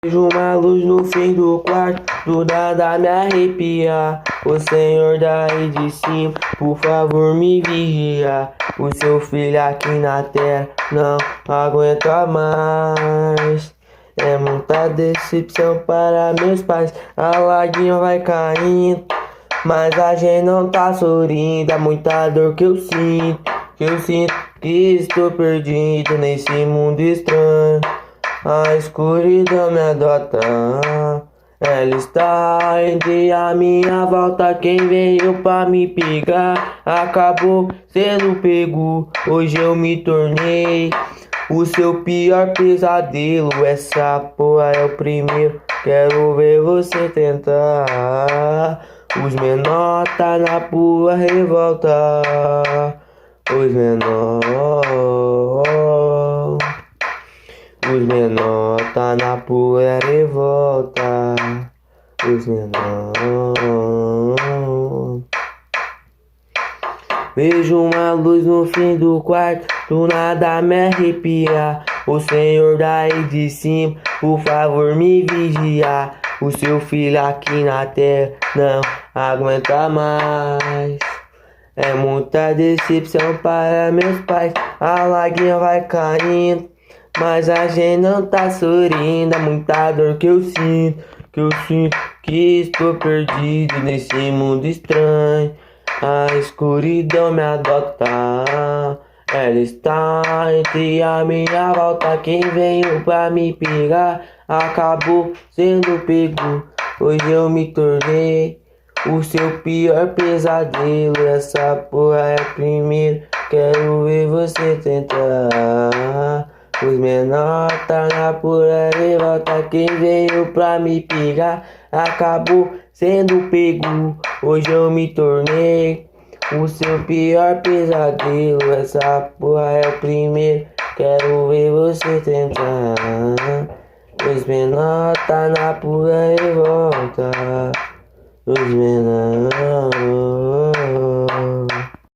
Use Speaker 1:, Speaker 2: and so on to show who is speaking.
Speaker 1: Vejo uma luz no fim do quarto, do nada me arrepia. O Senhor daí de cima, por favor me vigia. O seu filho aqui na terra não aguenta mais. É muita decepção para meus pais, a lágrima vai caindo, mas a gente não tá sorrindo. É muita dor que eu sinto que estou perdido nesse mundo estranho. A escuridão me adota, ela está entre a minha volta. Quem veio pra me pegar acabou sendo pego. Hoje eu me tornei o seu pior pesadelo. Essa porra é o primeiro, quero ver você tentar. Os menor tá na pua revolta, os menor. Os menor tá na pura revolta. Os menor. Vejo uma luz no fim do quarto, do nada me arrepia. O Senhor daí de cima, por favor me vigia. O seu filho aqui na terra não aguenta mais. É muita decepção para meus pais, a lágrima vai caindo, mas a gente não tá sorrindo. É muita dor que eu sinto que estou perdido nesse mundo estranho. A escuridão me adota, ela está entre a minha volta. Quem veio pra me pegar acabou sendo pego. Hoje eu me tornei o seu pior pesadelo. Essa porra é o primeiro, quero ver você tentar. Os menor tá na pura revolta. Quem veio pra me pegar acabou sendo pego. Hoje eu me tornei o seu pior pesadelo. Essa porra é o primeiro, quero ver você tentar. Os menor tá na pura revolta.